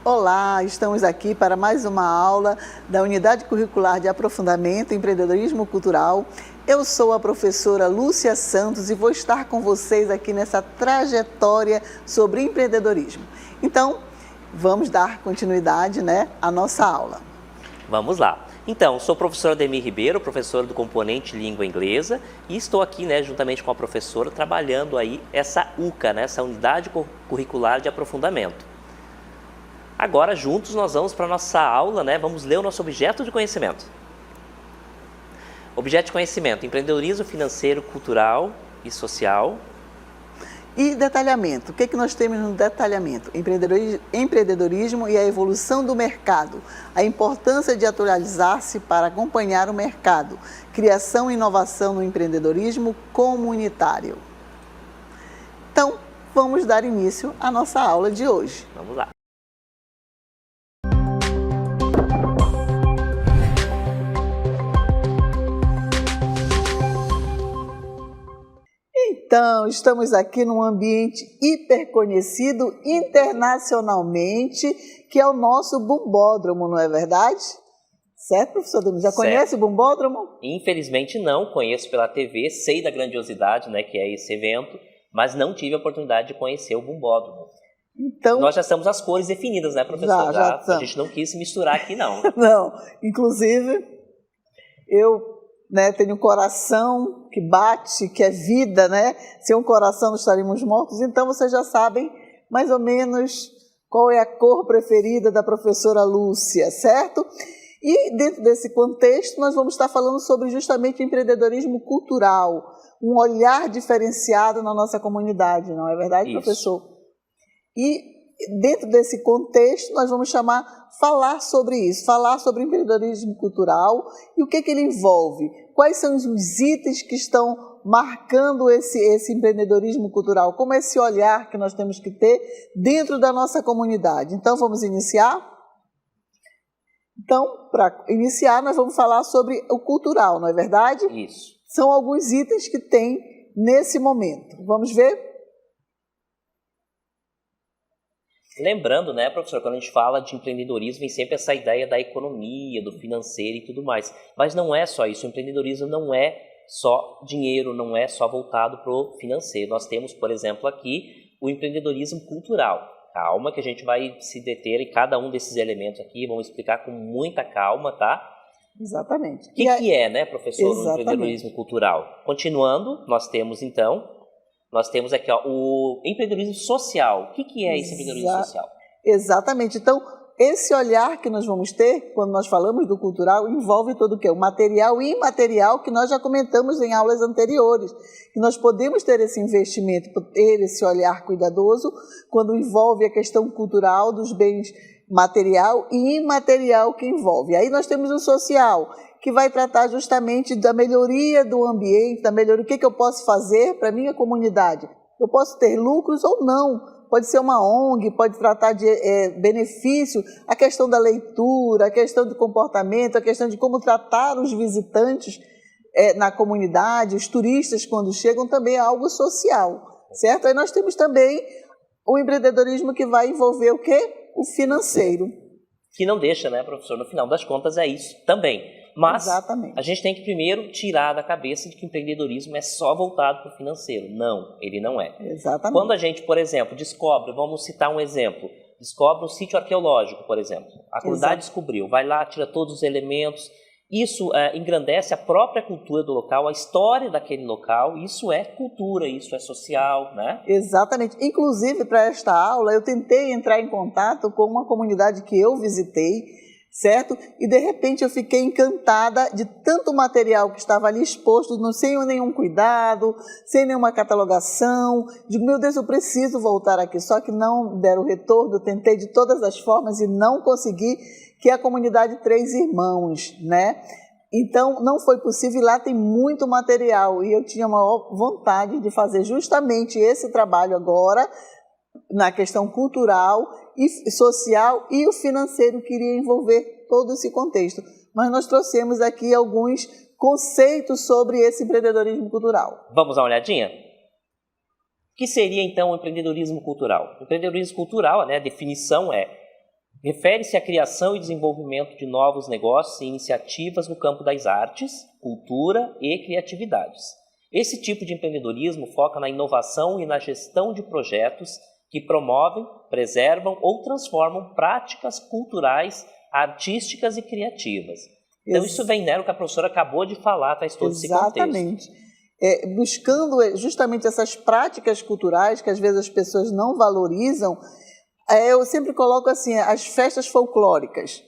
Olá, estamos aqui para mais uma aula da Unidade Curricular de Aprofundamento em Empreendedorismo Cultural. Eu sou a professora Lúcia Santos e vou estar com vocês aqui nessa trajetória sobre empreendedorismo. Então, vamos dar continuidade, à nossa aula. Vamos lá. Então, sou o professor Ademir Ribeiro, professor do componente Língua Inglesa, e estou aqui, juntamente com a professora, trabalhando aí essa UCA, essa Unidade Curricular de Aprofundamento. Agora, juntos, nós vamos para a nossa aula, vamos ler o nosso objeto de conhecimento. Objeto de conhecimento, empreendedorismo financeiro, cultural e social. E detalhamento, o que nós temos no detalhamento? Empreendedorismo e a evolução do mercado, a importância de atualizar-se para acompanhar o mercado, criação e inovação no empreendedorismo comunitário. Então, vamos dar início à nossa aula de hoje. Vamos lá. Então, estamos aqui num ambiente hiper conhecido internacionalmente, que é o nosso Bumbódromo, não é verdade? Certo, professor Ademir? Já conhece o Bumbódromo? Infelizmente não, conheço pela TV, sei da grandiosidade, que é esse evento, mas não tive a oportunidade de conhecer o Bumbódromo. Então, nós já estamos as cores definidas, professor? Já a gente não quis se misturar aqui, não. Não, inclusive, eu tenho um coração que bate, que é vida, Sem um coração não estaríamos mortos. Então, vocês já sabem mais ou menos qual é a cor preferida da professora Lúcia, certo? E dentro desse contexto, nós vamos estar falando sobre justamente empreendedorismo cultural, um olhar diferenciado na nossa comunidade, não é verdade, Isso. Professor? E dentro desse contexto, nós vamos falar sobre isso, falar sobre empreendedorismo cultural e o que ele envolve, quais são os itens que estão marcando esse empreendedorismo cultural, como é esse olhar que nós temos que ter dentro da nossa comunidade. Então, vamos iniciar? Então, para iniciar, nós vamos falar sobre o cultural, não é verdade? Isso. São alguns itens que tem nesse momento. Vamos ver? Lembrando, professor, quando a gente fala de empreendedorismo, vem sempre essa ideia da economia, do financeiro e tudo mais. Mas não é só isso, o empreendedorismo não é só dinheiro, não é só voltado para o financeiro. Nós temos, por exemplo, aqui o empreendedorismo cultural. Calma que a gente vai se deter em cada um desses elementos aqui, vamos explicar com muita calma, tá? Exatamente. O que é, professor, o empreendedorismo cultural? Continuando, nós temos aqui o empreendedorismo social. O que é esse empreendedorismo social? Exatamente. Então, esse olhar que nós vamos ter, quando nós falamos do cultural, envolve todo o quê? O material e imaterial que nós já comentamos em aulas anteriores. Que nós podemos ter esse investimento, ter esse olhar cuidadoso, quando envolve a questão cultural dos bens material e imaterial que envolve. Aí nós temos o social, que vai tratar justamente da melhoria do ambiente, da melhoria, o que eu posso fazer para a minha comunidade. Eu posso ter lucros ou não, pode ser uma ONG, pode tratar de benefício, a questão da leitura, a questão do comportamento, a questão de como tratar os visitantes na comunidade, os turistas quando chegam, também é algo social, certo? Aí nós temos também o empreendedorismo que vai envolver o quê? O financeiro. Que não deixa, professor? No final das contas é isso também. Mas Exatamente. A gente tem que primeiro tirar da cabeça de que o empreendedorismo é só voltado para o financeiro. Não, ele não é. Exatamente. Quando a gente, por exemplo, descobre, vamos citar um exemplo, descobre um sítio arqueológico, por exemplo. A comunidade descobriu, vai lá, tira todos os elementos. Isso engrandece a própria cultura do local, a história daquele local. Isso é cultura, isso é social, Exatamente. Inclusive, para esta aula, eu tentei entrar em contato com uma comunidade que eu visitei, certo? E, de repente, eu fiquei encantada de tanto material que estava ali exposto, sem nenhum cuidado, sem nenhuma catalogação. Digo, meu Deus, eu preciso voltar aqui. Só que não deram retorno, eu tentei de todas as formas e não consegui, que é a comunidade Três Irmãos, Então, não foi possível, e lá tem muito material, e eu tinha maior vontade de fazer justamente esse trabalho agora, na questão cultural, e social e o financeiro que iria envolver todo esse contexto. Mas nós trouxemos aqui alguns conceitos sobre esse empreendedorismo cultural. Vamos dar uma olhadinha? O que seria, então, o empreendedorismo cultural? O empreendedorismo cultural, né, a definição refere-se à criação e desenvolvimento de novos negócios e iniciativas no campo das artes, cultura e criatividades. Esse tipo de empreendedorismo foca na inovação e na gestão de projetos que promovem, preservam ou transformam práticas culturais, artísticas e criativas. Então, isso vem nela que a professora acabou de falar, traz todo esse contexto. Exatamente. Buscando justamente essas práticas culturais que às vezes as pessoas não valorizam, eu sempre coloco assim, as festas folclóricas,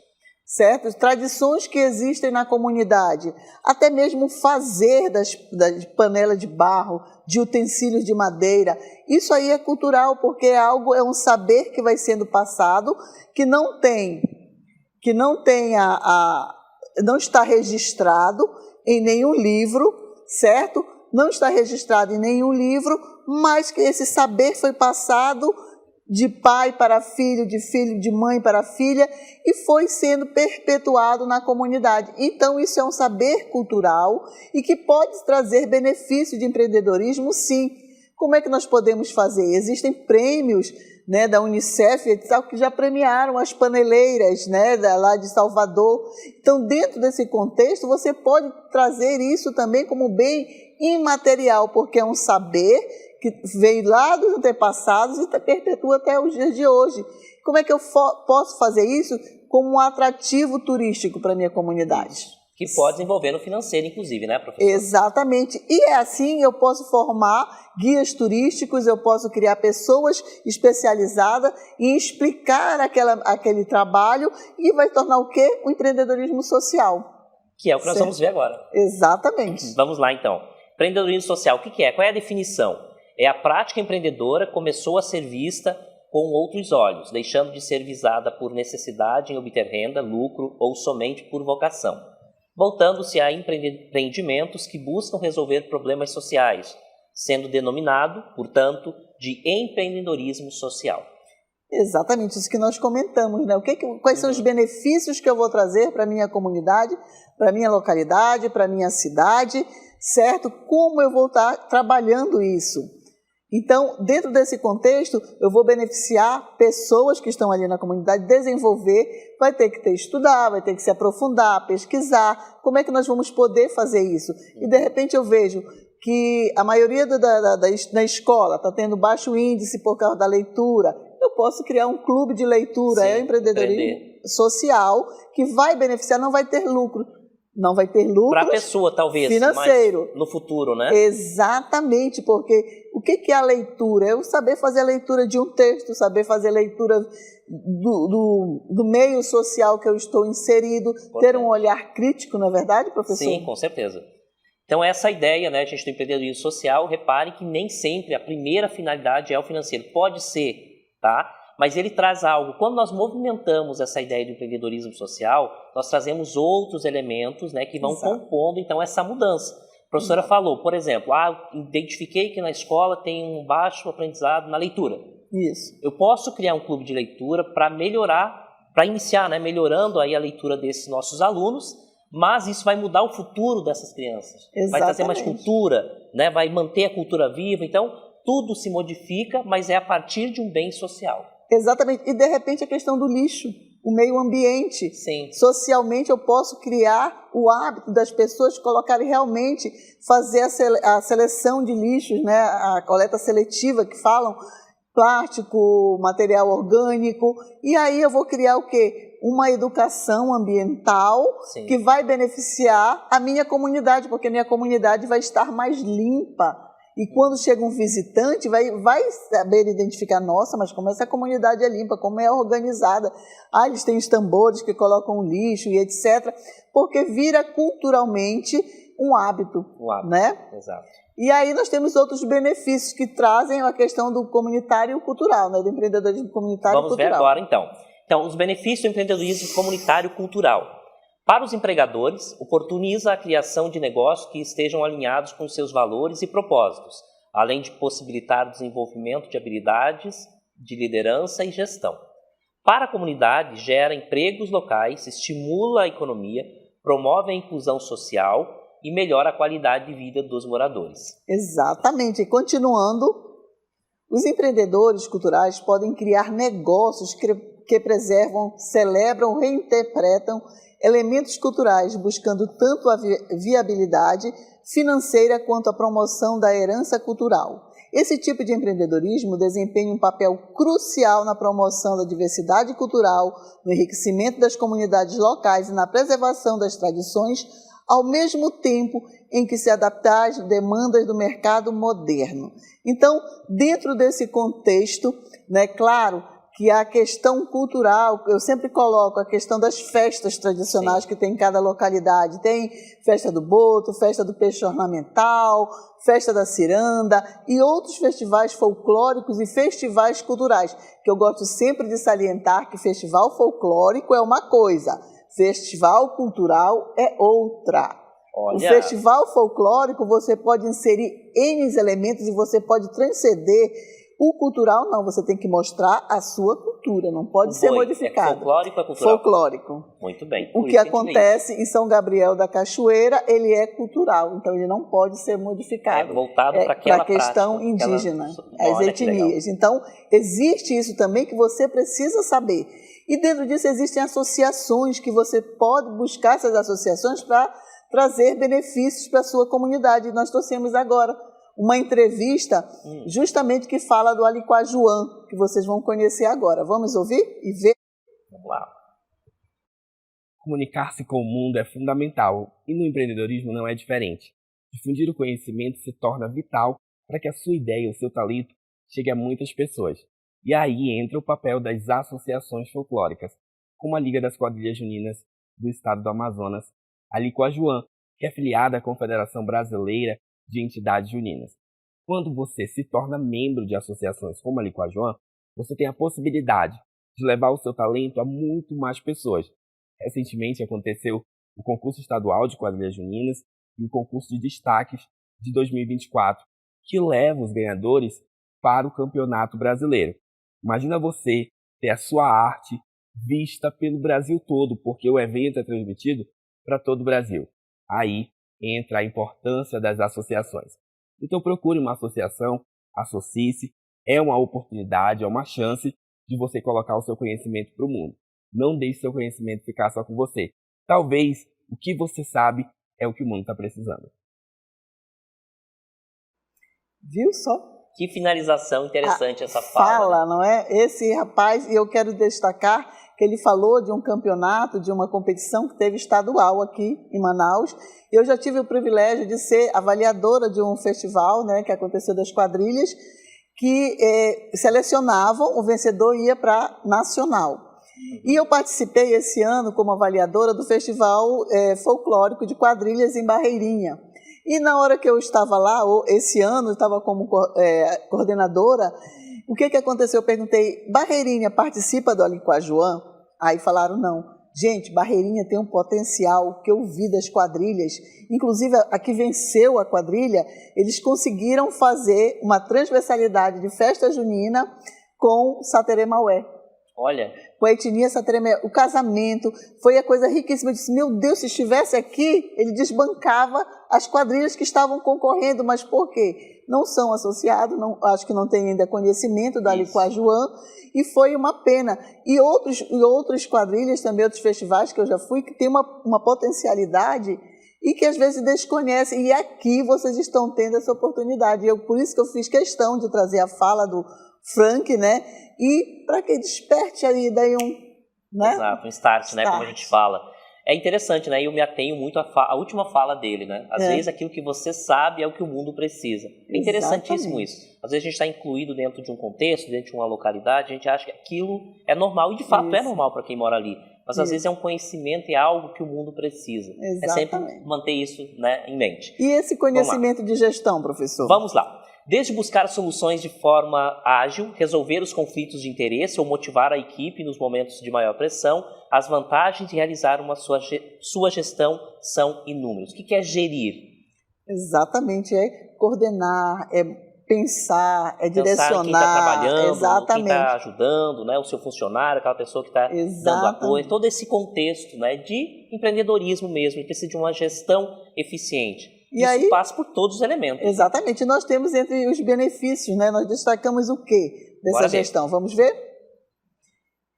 certo? Tradições que existem na comunidade, até mesmo fazer das panelas de barro, de utensílios de madeira, isso aí é cultural, porque é um saber que vai sendo passado, que não está registrado em nenhum livro, certo? Não está registrado em nenhum livro, mas que esse saber foi passado de pai para filho, de mãe para filha, e foi sendo perpetuado na comunidade. Então, isso é um saber cultural e que pode trazer benefício de empreendedorismo, sim. Como é que nós podemos fazer? Existem prêmios, né, da Unicef que já premiaram as paneleiras, né, lá de Salvador. Então, dentro desse contexto, você pode trazer isso também como bem imaterial, porque é um saber que veio lá dos antepassados e perpetua até os dias de hoje. Como é que eu posso fazer isso como um atrativo turístico para a minha comunidade? Que pode desenvolver no financeiro, inclusive, né, professor? Exatamente. E é assim, eu posso formar guias turísticos, eu posso criar pessoas especializadas em explicar aquele trabalho e vai tornar o quê? Um empreendedorismo social. Que é o que nós vamos ver agora. Exatamente. Vamos lá, então. Empreendedorismo social, o que é? Qual é a definição? É a prática empreendedora que começou a ser vista com outros olhos, deixando de ser visada por necessidade em obter renda, lucro ou somente por vocação, voltando-se a empreendimentos que buscam resolver problemas sociais, sendo denominado, portanto, de empreendedorismo social. Exatamente, isso que nós comentamos, né? Quais são os benefícios que eu vou trazer para a minha comunidade, para a minha localidade, para a minha cidade, certo? Como eu vou estar trabalhando isso? Então, dentro desse contexto, eu vou beneficiar pessoas que estão ali na comunidade, desenvolver, vai ter que estudar, vai ter que se aprofundar, pesquisar, como é que nós vamos poder fazer isso? E, de repente, eu vejo que a maioria da escola está tendo baixo índice por causa da leitura. Eu posso criar um clube de leitura, é o empreendedorismo social, que vai beneficiar, não vai ter lucro. Não vai ter lucro para a pessoa, talvez, financeiro. Mas no futuro, né? Exatamente, porque o que é a leitura? É eu saber fazer a leitura de um texto, saber fazer a leitura do meio social que eu estou inserido, ter um olhar crítico, não é verdade, professor? Sim, com certeza. Então, essa ideia, né, gente, do empreendedorismo social, repare que nem sempre a primeira finalidade é o financeiro. Pode ser, tá? Mas ele traz algo. Quando nós movimentamos essa ideia de empreendedorismo social, nós trazemos outros elementos, né, que vão compondo, então, essa mudança. A professora falou, por exemplo, identifiquei que na escola tem um baixo aprendizado na leitura. Isso. Eu posso criar um clube de leitura para melhorar, para iniciar, né, melhorando aí a leitura desses nossos alunos, mas isso vai mudar o futuro dessas crianças. Exatamente. Vai trazer mais cultura, né, vai manter a cultura viva. Então, tudo se modifica, mas é a partir de um bem social. Exatamente. E, de repente, a questão do lixo, o meio ambiente. Sim. Socialmente, eu posso criar o hábito das pessoas colocarem realmente, fazer a seleção de lixos, né? A coleta seletiva que falam, plástico, material orgânico. E aí eu vou criar o quê? Uma educação ambiental. Sim. Que vai beneficiar a minha comunidade, porque a minha comunidade vai estar mais limpa. E quando chega um visitante, vai saber identificar, nossa, mas como essa comunidade é limpa, como é organizada. Eles têm os tambores que colocam lixo e etc. Porque vira culturalmente um hábito. Né? Exato. E aí nós temos outros benefícios que trazem a questão do comunitário e cultural, né? Do empreendedorismo comunitário e cultural. Vamos ver agora, então. Então, os benefícios do empreendedorismo comunitário e cultural. Para os empregadores, oportuniza a criação de negócios que estejam alinhados com seus valores e propósitos, além de possibilitar o desenvolvimento de habilidades de liderança e gestão. para a comunidade, gera empregos locais, estimula a economia, promove a inclusão social e melhora a qualidade de vida dos moradores. Exatamente. E continuando, os empreendedores culturais podem criar negócios que preservam, celebram, reinterpretam elementos culturais, buscando tanto a viabilidade financeira quanto a promoção da herança cultural. Esse tipo de empreendedorismo desempenha um papel crucial na promoção da diversidade cultural, no enriquecimento das comunidades locais e na preservação das tradições, ao mesmo tempo em que se adapta às demandas do mercado moderno. Então, dentro desse contexto, né, claro que a questão cultural, eu sempre coloco a questão das festas tradicionais que tem em cada localidade. Tem festa do boto, festa do peixe ornamental, festa da ciranda e outros festivais folclóricos e festivais culturais, que eu gosto sempre de salientar que festival folclórico é uma coisa, festival cultural é outra. Olha. O festival folclórico você pode inserir N elementos e você pode transcender. O cultural não, você tem que mostrar a sua cultura, não pode ser modificado. É folclórico ou é cultural? Folclórico. Muito bem. O que acontece em São Gabriel da Cachoeira, ele é cultural, então ele não pode ser modificado. É voltado para aquela questão prática, indígena, as etnias. Então, existe isso também que você precisa saber. E dentro disso existem associações que você pode buscar essas associações para trazer benefícios para a sua comunidade. Nós trouxemos agora uma entrevista justamente que fala do Aliquajuã, que vocês vão conhecer agora. Vamos ouvir e ver? Vamos lá. Comunicar-se com o mundo é fundamental e no empreendedorismo não é diferente. Difundir o conhecimento se torna vital para que a sua ideia, o seu talento, chegue a muitas pessoas. E aí entra o papel das associações folclóricas, como a Liga das Quadrilhas Juninas do Estado do Amazonas, a Aliquajuã, que é afiliada à Confederação Brasileira de Entidades Juninas. Quando você se torna membro de associações como a Aliquajuã, você tem a possibilidade de levar o seu talento a muito mais pessoas. Recentemente aconteceu o concurso estadual de quadrilhas juninas e o concurso de destaques de 2024, que leva os ganhadores para o Campeonato Brasileiro. Imagina você ter a sua arte vista pelo Brasil todo, porque o evento é transmitido para todo o Brasil. Aí entra a importância das associações. Então procure uma associação, associe-se, é uma oportunidade, é uma chance de você colocar o seu conhecimento para o mundo. Não deixe seu conhecimento ficar só com você. Talvez o que você sabe é o que o mundo está precisando. Viu só? Que finalização interessante essa fala. Não é? Esse rapaz, e eu quero destacar que ele falou de um campeonato, de uma competição que teve estadual aqui em Manaus. Eu já tive o privilégio de ser avaliadora de um festival, né, que aconteceu das quadrilhas, que selecionavam, o vencedor ia para nacional. E eu participei esse ano como avaliadora do Festival Folclórico de Quadrilhas em Barreirinha. E na hora que eu estava lá, esse ano, eu estava como coordenadora, o que aconteceu? Eu perguntei, Barreirinha participa do Aliquajuã? Aí falaram, não. Gente, Barreirinha tem um potencial que eu vi das quadrilhas. Inclusive, a que venceu a quadrilha, eles conseguiram fazer uma transversalidade de festa junina com Sateré Maué. Olha. Com a etnia Sateré Maué. O casamento foi a coisa riquíssima. Eu disse, meu Deus, se estivesse aqui, ele desbancava as quadrilhas que estavam concorrendo. Mas por quê? Não são associados, acho que não tem ainda conhecimento da Aliquajuã, e foi uma pena. E outras quadrilhas também, outros festivais que eu já fui, que tem uma potencialidade e que às vezes desconhecem. E aqui vocês estão tendo essa oportunidade. Por isso que eu fiz questão de trazer a fala do Frank, né? E para que desperte aí daí né? Exato, um start, né? Como a gente fala. É interessante, né? E eu me atenho muito à última fala dele, né? Às vezes aquilo que você sabe é o que o mundo precisa. É interessantíssimo isso. Às vezes a gente está incluído dentro de um contexto, dentro de uma localidade, a gente acha que aquilo é normal, e de fato é normal para quem mora ali. Mas às vezes é um conhecimento e é algo que o mundo precisa. Exatamente. É sempre manter isso, né, em mente. E esse conhecimento de gestão, professor? Vamos lá. Desde buscar soluções de forma ágil, resolver os conflitos de interesse ou motivar a equipe nos momentos de maior pressão, as vantagens de realizar sua gestão são inúmeras. O que é gerir? Exatamente, é coordenar, pensar, é Pensar em quem direcionar. está trabalhando, quem Exatamente. está ajudando, né, o seu funcionário, aquela pessoa que está dando Exatamente. apoio, todo esse contexto, né, de empreendedorismo mesmo, precisa de uma gestão eficiente. E Isso aí, passa por todos os elementos. exatamente. Nós temos entre os benefícios, né? Nós destacamos o quê dessa Bora ver. gestão? Vamos ver?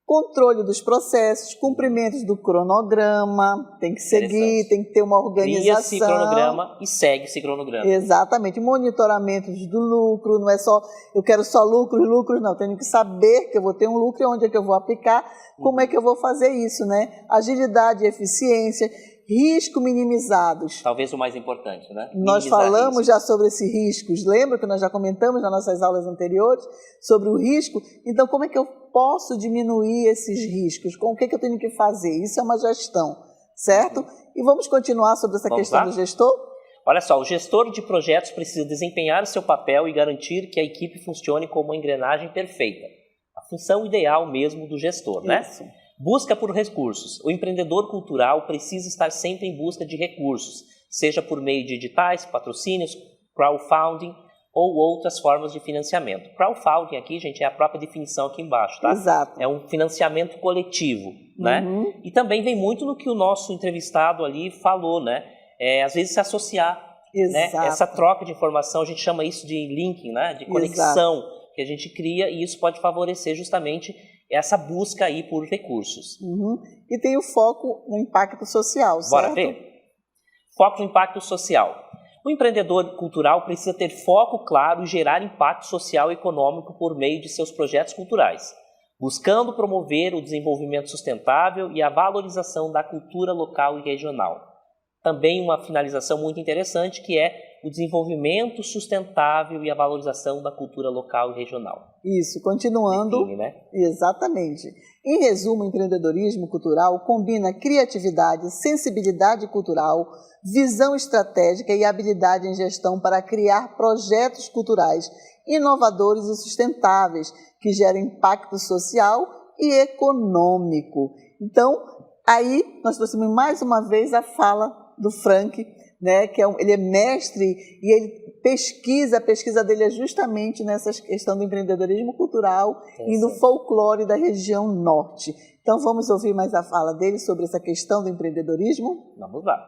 Controle dos processos, cumprimento do cronograma, tem que seguir, Interessante. tem que ter uma Cria-se organização. cronograma e segue-se cronograma. Exatamente, monitoramento do lucro, não é só, eu quero só lucros, não, tenho que saber que eu vou ter um lucro e onde é que eu vou aplicar, como é que eu vou fazer isso, né? Agilidade e eficiência, risco minimizados. Talvez o mais importante, né? Nós Minimizar falamos riscos. já sobre esses riscos, lembra que nós já comentamos nas nossas aulas anteriores sobre o risco? Então, como é que eu posso diminuir esses riscos? Com o que eu tenho que fazer? Isso é uma gestão, certo? E vamos continuar sobre essa Vamos questão lá? do gestor? Olha só, o gestor de projetos precisa desempenhar seu papel e garantir que a equipe funcione como uma engrenagem perfeita. A função ideal mesmo do gestor, né? Isso. Busca por recursos. O empreendedor cultural precisa estar sempre em busca de recursos, seja por meio de editais, patrocínios, crowdfunding ou outras formas de financiamento. Crowdfunding aqui, gente, é a própria definição aqui embaixo, tá? Exato. É um financiamento coletivo, né? Uhum. E também vem muito no que o nosso entrevistado ali falou, né? Às vezes se associar, né? Exato. Essa troca de informação, a gente chama isso de linking, né? De conexão que a gente cria, e isso pode favorecer justamente essa busca aí por recursos. Uhum. E tem o foco no impacto social, certo? Bora ver? Foco no impacto social. O empreendedor cultural precisa ter foco claro e gerar impacto social e econômico por meio de seus projetos culturais, buscando promover o desenvolvimento sustentável e a valorização da cultura local e regional. Também uma finalização muito interessante, que é o desenvolvimento sustentável e a valorização da cultura local e regional. Isso, continuando. Define, né? Exatamente. Em resumo, o empreendedorismo cultural combina criatividade, sensibilidade cultural, visão estratégica e habilidade em gestão para criar projetos culturais inovadores e sustentáveis que gerem impacto social e econômico. Então, aí nós trouxemos mais uma vez a fala do Frank, né, que ele é mestre e ele a pesquisa dele é justamente nessa questão do empreendedorismo cultural e do folclore da região norte. Então vamos ouvir mais a fala dele sobre essa questão do empreendedorismo? Vamos lá.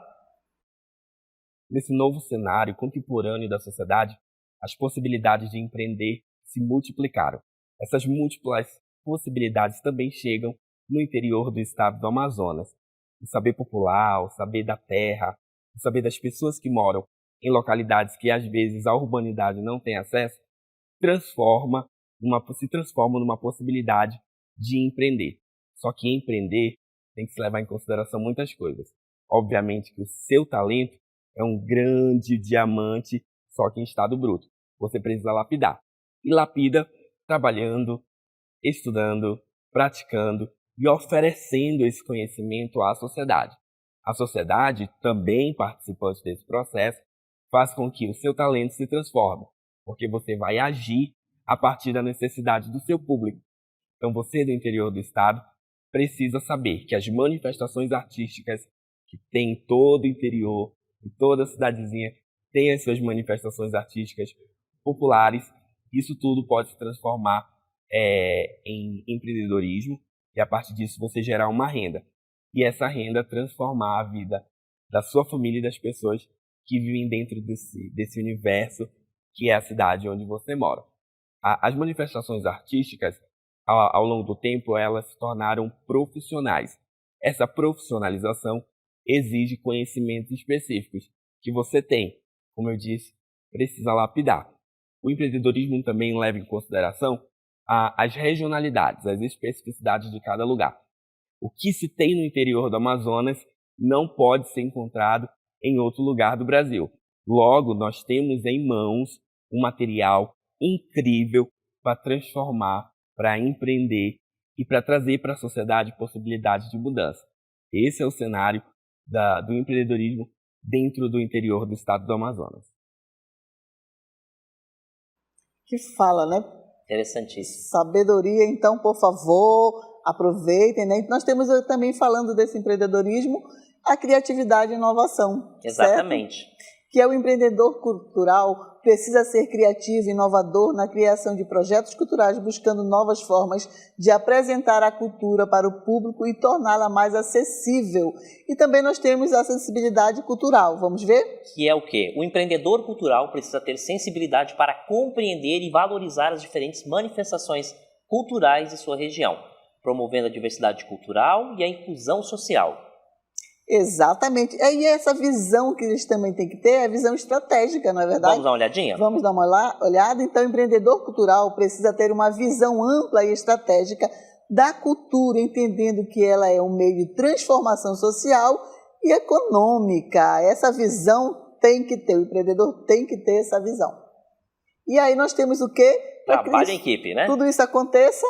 Nesse novo cenário contemporâneo da sociedade, as possibilidades de empreender se multiplicaram. Essas múltiplas possibilidades também chegam no interior do estado do Amazonas. O saber popular, o saber da terra, o saber das pessoas que moram em localidades que às vezes a urbanidade não tem acesso, se transforma numa possibilidade de empreender. Só que empreender tem que se levar em consideração muitas coisas. Obviamente que o seu talento é um grande diamante, só que em estado bruto. Você precisa lapidar. E lapida trabalhando, estudando, praticando e oferecendo esse conhecimento à sociedade. A sociedade, também participante desse processo, faz com que o seu talento se transforme, porque você vai agir a partir da necessidade do seu público. Então você do interior do estado precisa saber que as manifestações artísticas que tem em todo o interior, em toda a cidadezinha, tem as suas manifestações artísticas populares. Isso tudo pode se transformar em empreendedorismo e a partir disso você gerar uma renda. E essa renda transformar a vida da sua família e das pessoas que vivem dentro desse universo que é a cidade onde você mora. As manifestações artísticas, ao longo do tempo, elas se tornaram profissionais. Essa profissionalização exige conhecimentos específicos que você tem. Como eu disse, precisa lapidar. O empreendedorismo também leva em consideração as regionalidades, as especificidades de cada lugar. O que se tem no interior do Amazonas não pode ser encontrado em outro lugar do Brasil. Logo, nós temos em mãos um material incrível para transformar, para empreender e para trazer para a sociedade possibilidades de mudança. Esse é o cenário do empreendedorismo dentro do interior do estado do Amazonas. Que fala, né? Interessantíssimo. Sabedoria, então, por favor, aproveitem, né? Nós temos também, falando desse empreendedorismo, a criatividade e inovação. Exatamente. Certo? que é o empreendedor cultural precisa ser criativo e inovador na criação de projetos culturais, buscando novas formas de apresentar a cultura para o público e torná-la mais acessível. E também nós temos a sensibilidade cultural. Vamos ver? Que é o quê? O empreendedor cultural precisa ter sensibilidade para compreender e valorizar as diferentes manifestações culturais de sua região, promovendo a diversidade cultural e a inclusão social. Exatamente. E essa visão que eles também têm que ter é a visão estratégica, não é verdade? Vamos dar uma olhadinha? Vamos dar uma olhada? Então, o empreendedor cultural precisa ter uma visão ampla e estratégica da cultura, entendendo que ela é um meio de transformação social e econômica. Essa visão tem que ter, o empreendedor tem que ter essa visão. E aí nós temos o quê? Trabalho em equipe, né? Tudo isso aconteça.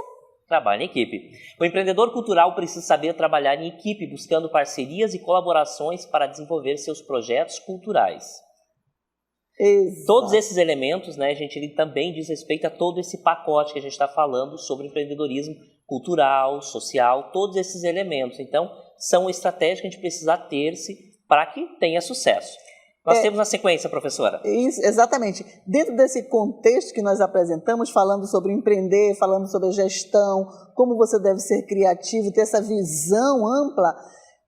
Trabalho em equipe. O empreendedor cultural precisa saber trabalhar em equipe, buscando parcerias e colaborações para desenvolver seus projetos culturais. Exato. Todos esses elementos, né, gente, ele também diz respeito a todo esse pacote que a gente está falando sobre empreendedorismo cultural, social, todos esses elementos. Então, são estratégias que a gente precisa ter-se para que tenha sucesso. Nós temos uma sequência, professora. Isso, exatamente. Dentro desse contexto que nós apresentamos, falando sobre empreender, falando sobre a gestão, como você deve ser criativo, ter essa visão ampla,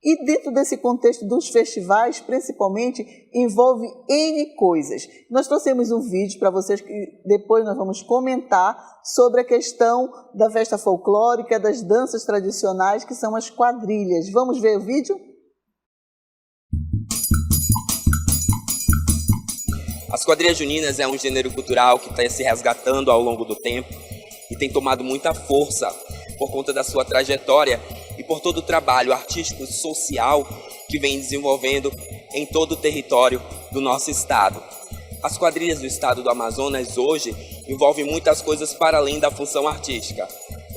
e dentro desse contexto dos festivais, principalmente, envolve N coisas. Nós trouxemos um vídeo para vocês que depois nós vamos comentar sobre a questão da festa folclórica, das danças tradicionais, que são as quadrilhas. Vamos ver o vídeo? As quadrilhas juninas é um gênero cultural que está se resgatando ao longo do tempo e tem tomado muita força por conta da sua trajetória e por todo o trabalho artístico e social que vem desenvolvendo em todo o território do nosso estado. As quadrilhas do estado do Amazonas hoje envolvem muitas coisas para além da função artística.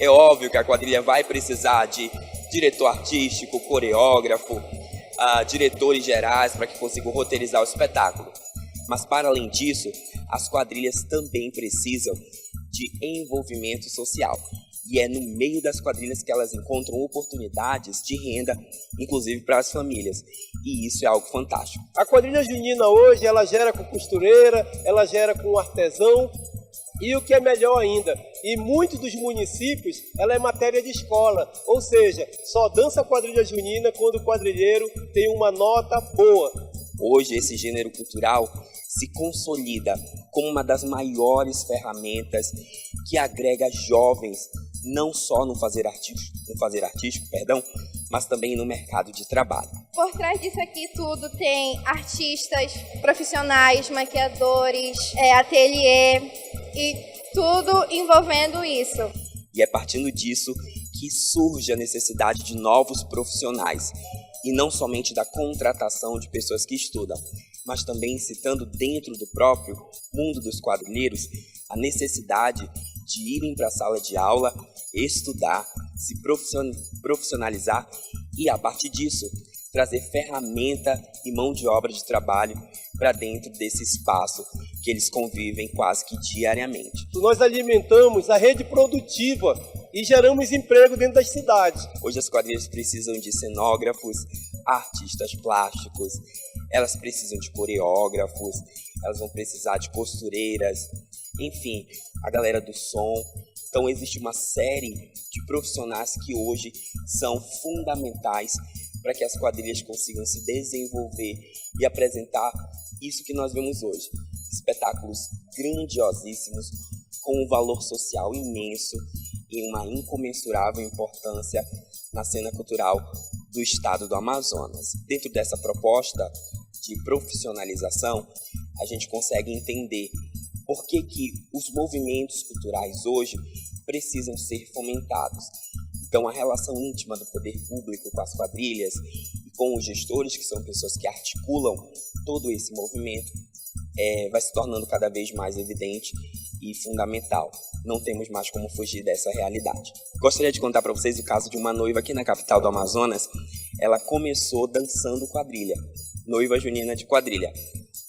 É óbvio que a quadrilha vai precisar de diretor artístico, coreógrafo, diretores gerais para que consigam roteirizar o espetáculo. Mas, para além disso, as quadrilhas também precisam de envolvimento social. E é no meio das quadrilhas que elas encontram oportunidades de renda, inclusive para as famílias. E isso é algo fantástico. A quadrilha junina hoje, ela gera com costureira, ela gera com artesão. E o que é melhor ainda, em muitos dos municípios, ela é matéria de escola. Ou seja, só dança a quadrilha junina quando o quadrilheiro tem uma nota boa. Hoje, esse gênero cultural se consolida como uma das maiores ferramentas que agrega jovens, não só no fazer artístico, mas também no mercado de trabalho. Por trás disso aqui tudo tem artistas, profissionais, maquiadores, ateliê e tudo envolvendo isso. E é partindo disso que surge a necessidade de novos profissionais. E não somente da contratação de pessoas que estudam, mas também citando dentro do próprio mundo dos quadrilheiros a necessidade de irem para a sala de aula, estudar, se profissionalizar e, a partir disso, trazer ferramenta e mão de obra de trabalho para dentro desse espaço que eles convivem quase que diariamente. Nós alimentamos a rede produtiva e geramos emprego dentro das cidades. Hoje as quadrilhas precisam de cenógrafos, artistas plásticos, elas precisam de coreógrafos, elas vão precisar de costureiras, enfim, a galera do som. Então existe uma série de profissionais que hoje são fundamentais para que as quadrilhas consigam se desenvolver e apresentar isso que nós vemos hoje. Espetáculos grandiosíssimos, com um valor social imenso e uma incomensurável importância na cena cultural do estado do Amazonas. Dentro dessa proposta de profissionalização, a gente consegue entender por que os movimentos culturais hoje precisam ser fomentados. Então, a relação íntima do poder público com as quadrilhas e com os gestores, que são pessoas que articulam todo esse movimento, vai se tornando cada vez mais evidente e fundamental. Não temos mais como fugir dessa realidade. Gostaria de contar para vocês o caso de uma noiva aqui na capital do Amazonas. Ela começou dançando quadrilha, noiva junina de quadrilha.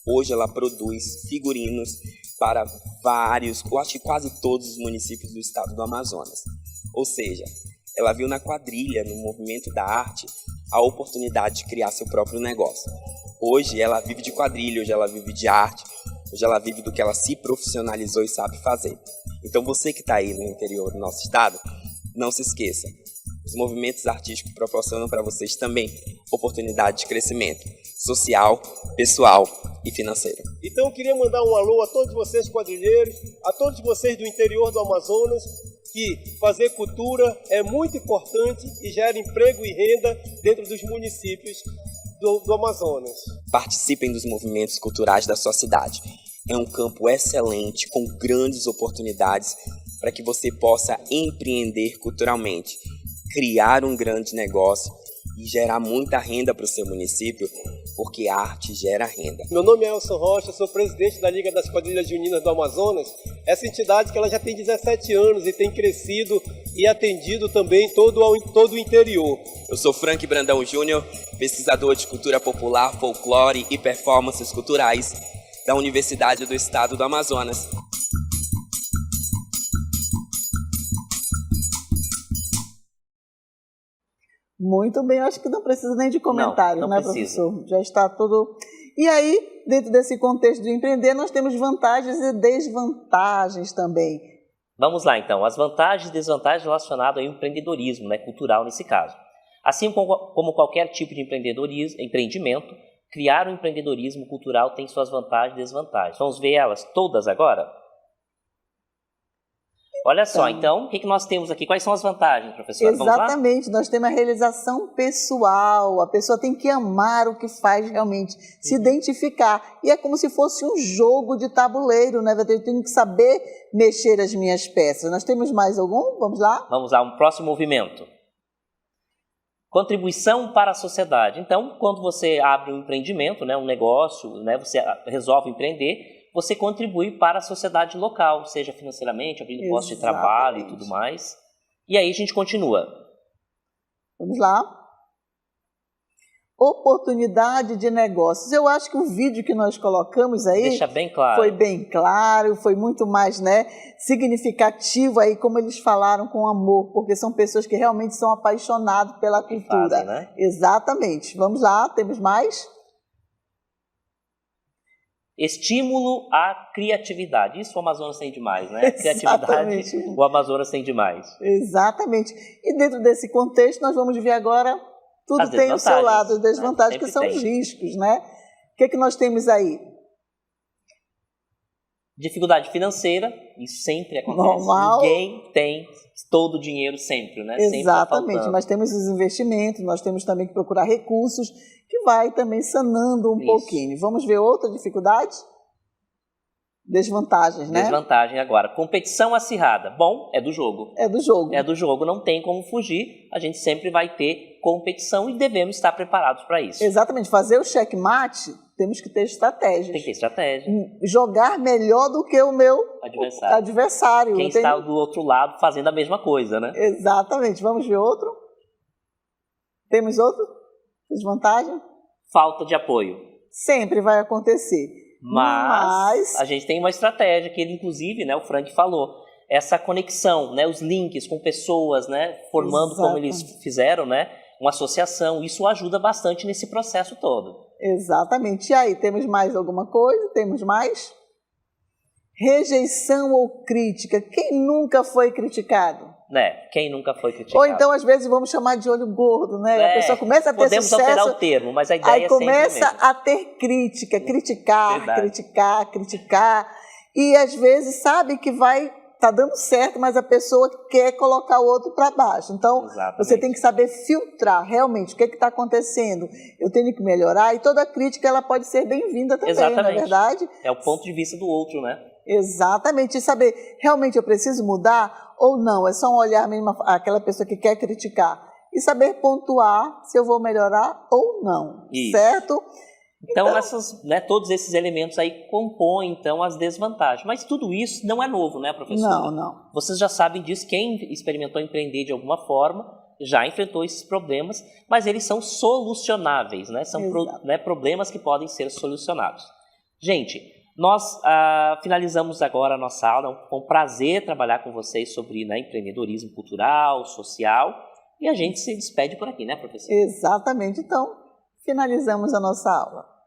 Hoje ela produz figurinos para vários, eu acho que quase todos os municípios do estado do Amazonas. Ou seja, ela viu na quadrilha, no movimento da arte, a oportunidade de criar seu próprio negócio. Hoje ela vive de quadrilha, hoje ela vive de arte, hoje ela vive do que ela se profissionalizou e sabe fazer. Então você que está aí no interior do nosso estado, não se esqueça, os movimentos artísticos proporcionam para vocês também oportunidade de crescimento social, pessoal e financeiro. Então eu queria mandar um alô a todos vocês quadrilheiros, a todos vocês do interior do Amazonas, que fazer cultura é muito importante e gera emprego e renda dentro dos municípios do Amazonas. Participem dos movimentos culturais da sua cidade. É um campo excelente, com grandes oportunidades para que você possa empreender culturalmente, criar um grande negócio e gerar muita renda para o seu município, porque a arte gera renda. Meu nome é Elson Rocha, sou presidente da Liga das Quadrilhas Juninas do Amazonas. Essa entidade que ela já tem 17 anos e tem crescido e atendido também todo o interior. Eu sou Frank Brandão Júnior, pesquisador de cultura popular, folclore e performances culturais da Universidade do Estado do Amazonas. Muito bem, eu acho que não precisa nem de comentário, não né, precisa. professor? Já está tudo... E aí, dentro desse contexto de empreender, nós temos vantagens e desvantagens também. Vamos lá, então. As vantagens e desvantagens relacionadas ao empreendedorismo, né, cultural nesse caso. Assim como qualquer tipo de empreendimento, criar um empreendedorismo cultural tem suas vantagens e desvantagens. Vamos ver elas todas agora? Olha só, então, o que nós temos aqui? Quais são as vantagens, professora? Exatamente, nós temos a realização pessoal, a pessoa tem que amar o que faz realmente, se identificar. E é como se fosse um jogo de tabuleiro, né? Eu tenho que saber mexer as minhas peças. Nós temos mais algum? Vamos lá? Vamos lá, um próximo movimento. Contribuição para a sociedade. Então, quando você abre um empreendimento, né, um negócio, né, você resolve empreender, você contribui para a sociedade local, seja financeiramente, abrindo postos de trabalho e tudo mais. E aí a gente continua. Vamos lá. Oportunidade de negócios. Eu acho que o vídeo que nós colocamos aí deixa bem claro. Foi bem claro, foi muito mais, né, significativo aí, como eles falaram, com amor, porque são pessoas que realmente são apaixonadas pela cultura. Fazem, né? Exatamente. Vamos lá, temos mais? Estímulo à criatividade. Isso o Amazonas tem demais, né? Criatividade, o Amazonas tem demais. Exatamente. E dentro desse contexto, nós vamos ver agora, tudo tem o seu lado, as desvantagens, que são os riscos, né? O que nós temos aí? Dificuldade financeira, isso sempre acontece. Normal. Ninguém tem todo o dinheiro sempre, né? Exatamente, sempre mas temos os investimentos, nós temos também que procurar recursos, que vai também sanando um pouquinho. Vamos ver outra dificuldade? Desvantagens, né? Desvantagem agora. Competição acirrada. Bom, é do jogo. É do jogo. É do jogo, não tem como fugir. A gente sempre vai ter competição e devemos estar preparados para isso. Exatamente. Fazer o checkmate, temos que ter estratégias. Tem que ter estratégia. Jogar melhor do que o meu adversário. Quem está do outro lado fazendo a mesma coisa, né? Exatamente. Vamos ver outro? Temos outro? Desvantagem? Falta de apoio. Sempre vai acontecer. Mas a gente tem uma estratégia que ele, inclusive, né, o Frank falou, essa conexão, né, os links com pessoas, né, formando como eles fizeram, né, uma associação, isso ajuda bastante nesse processo todo. Exatamente. E aí, temos mais alguma coisa? Temos mais? Rejeição ou crítica? Quem nunca foi criticado? Né? Quem nunca foi criticado? Ou então, às vezes, vamos chamar de olho gordo, né? A pessoa começa a ter podemos sucesso... Podemos alterar o termo, mas a ideia aí é sempre começa mesmo. a ter crítica, criticar, Verdade. criticar. E, às vezes, sabe que tá dando certo, mas a pessoa quer colocar o outro para baixo. Então, você tem que saber filtrar realmente o que está acontecendo. Eu tenho que melhorar e toda crítica ela pode ser bem-vinda também, não é verdade? É o ponto de vista do outro, né? Exatamente. E saber, realmente eu preciso mudar ou não? É só um olhar mesmo aquela pessoa que quer criticar. E saber pontuar se eu vou melhorar ou não, certo? Então, todos esses elementos aí compõem, então, as desvantagens. Mas tudo isso não é novo, né, professora? Não. Vocês já sabem disso, quem experimentou empreender de alguma forma já enfrentou esses problemas, mas eles são solucionáveis, né? São problemas que podem ser solucionados. Gente, nós finalizamos agora a nossa aula. Foi um prazer trabalhar com vocês sobre empreendedorismo cultural, social. E a gente se despede por aqui, né, professor? Exatamente. Então, finalizamos a nossa aula.